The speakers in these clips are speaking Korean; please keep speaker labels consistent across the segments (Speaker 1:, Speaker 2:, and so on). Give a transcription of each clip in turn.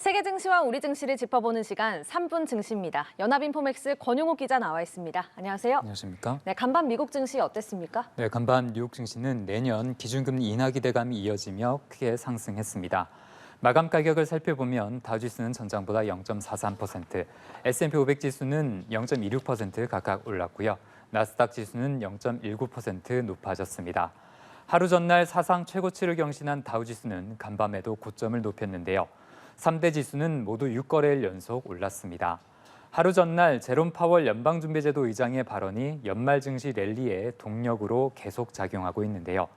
Speaker 1: 세계 증시와 우리 증시를 짚어보는 시간 3분 증시입니다. 연합인포맥스 권용욱 기자 나와 있습니다. 안녕하세요.
Speaker 2: 안녕하십니까?
Speaker 1: 네, 간밤 미국 증시 어땠습니까?
Speaker 2: 네, 간밤 뉴욕 증시는 내년 기준금리 인하 기대감이 이어지며 크게 상승했습니다. 마감 가격을 살펴보면 다우지수는 전장보다 0.43%, S&P 500 지수는 0.26% 각각 올랐고요. 나스닥 지수는 0.19% 높아졌습니다. 하루 전날 사상 최고치를 경신한 다우지수는 간밤에도 고점을 높였는데요. 3대 지수는 모두 6거래일 연속 올랐습니다. 하루 전날 제롬 파월 연방준비제도 의장의 발언이 연말 증시 랠리의 동력으로 계속 작용하고 있는데요.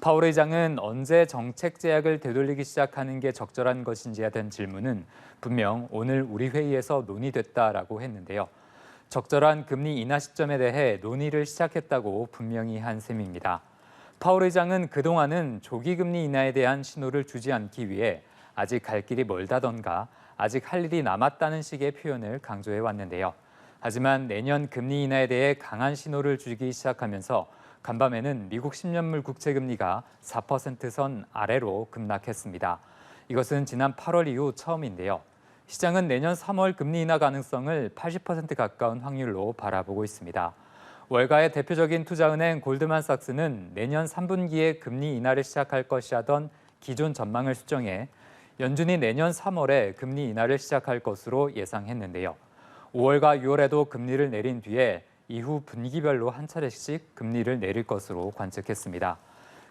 Speaker 2: 파월 의장은 언제 정책 제약을 되돌리기 시작하는 게 적절한 것인지에 대한 질문은 분명 오늘 우리 회의에서 논의됐다라고 했는데요. 적절한 금리 인하 시점에 대해 논의를 시작했다고 분명히 한 셈입니다. 파월 의장은 그동안은 조기 금리 인하에 대한 신호를 주지 않기 위해 아직 갈 길이 멀다던가 아직 할 일이 남았다는 식의 표현을 강조해 왔는데요. 하지만 내년 금리 인하에 대해 강한 신호를 주기 시작하면서 간밤에는 미국 10년물 국채금리가 4%선 아래로 급락했습니다. 이것은 지난 8월 이후 처음인데요. 시장은 내년 3월 금리 인하 가능성을 80% 가까운 확률로 바라보고 있습니다. 월가의 대표적인 투자은행 골드만삭스는 내년 3분기에 금리 인하를 시작할 것이라던 기존 전망을 수정해 연준이 내년 3월에 금리 인하를 시작할 것으로 예상했는데요. 5월과 6월에도 금리를 내린 뒤에 이후 분기별로 한 차례씩 금리를 내릴 것으로 관측했습니다.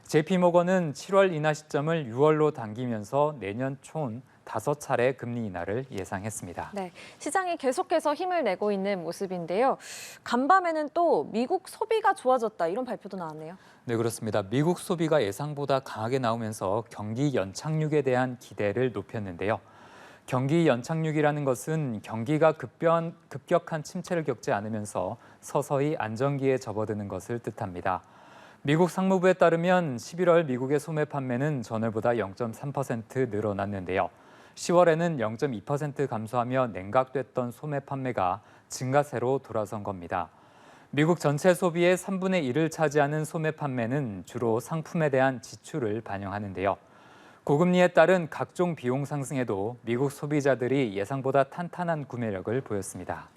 Speaker 2: JP모건은 7월 인하 시점을 6월로 당기면서 내년 총 5차례 금리 인하를 예상했습니다.
Speaker 1: 네, 시장이 계속해서 힘을 내고 있는 모습인데요. 간밤에는 또 미국 소비가 좋아졌다 이런 발표도 나왔네요.
Speaker 2: 네, 그렇습니다. 미국 소비가 예상보다 강하게 나오면서 경기 연착륙에 대한 기대를 높였는데요. 경기 연착륙이라는 것은 경기가 급격한 침체를 겪지 않으면서 서서히 안정기에 접어드는 것을 뜻합니다. 미국 상무부에 따르면 11월 미국의 소매 판매는 전월보다 0.3% 늘어났는데요. 10월에는 0.2% 감소하며 냉각됐던 소매 판매가 증가세로 돌아선 겁니다. 미국 전체 소비의 3분의 1을 차지하는 소매 판매는 주로 상품에 대한 지출을 반영하는데요. 고금리에 따른 각종 비용 상승에도 미국 소비자들이 예상보다 탄탄한 구매력을 보였습니다.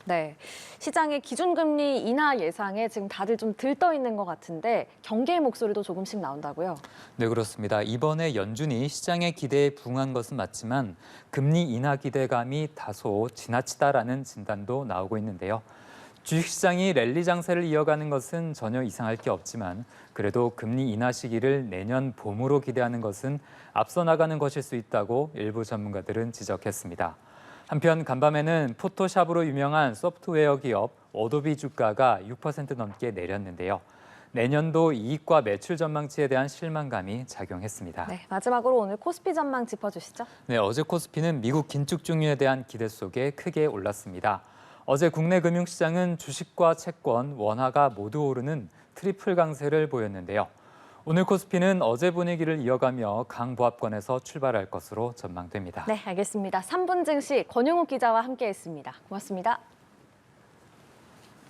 Speaker 1: 네, 시장의 기준금리 인하 예상에 지금 다들 좀 들떠 있는 것 같은데 경계의 목소리도 조금씩 나온다고요?
Speaker 2: 네, 그렇습니다. 이번에 연준이 시장의 기대에 부응한 것은 맞지만 금리 인하 기대감이 다소 지나치다라는 진단도 나오고 있는데요. 주식시장이 랠리 장세를 이어가는 것은 전혀 이상할 게 없지만 그래도 금리 인하 시기를 내년 봄으로 기대하는 것은 앞서 나가는 것일 수 있다고 일부 전문가들은 지적했습니다. 한편 간밤에는 포토샵으로 유명한 소프트웨어 기업 어도비 주가가 6% 넘게 내렸는데요. 내년도 이익과 매출 전망치에 대한 실망감이 작용했습니다.
Speaker 1: 네, 마지막으로 오늘 코스피 전망 짚어주시죠.
Speaker 2: 네, 어제 코스피는 미국 긴축 중류에 대한 기대 속에 크게 올랐습니다. 어제 국내 금융시장은 주식과 채권, 원화가 모두 오르는 트리플 강세를 보였는데요. 오늘 코스피는 어제 분위기를 이어가며 강보합권에서 출발할 것으로 전망됩니다.
Speaker 1: 네, 알겠습니다. 3분 증시 권용욱 기자와 함께했습니다. 고맙습니다.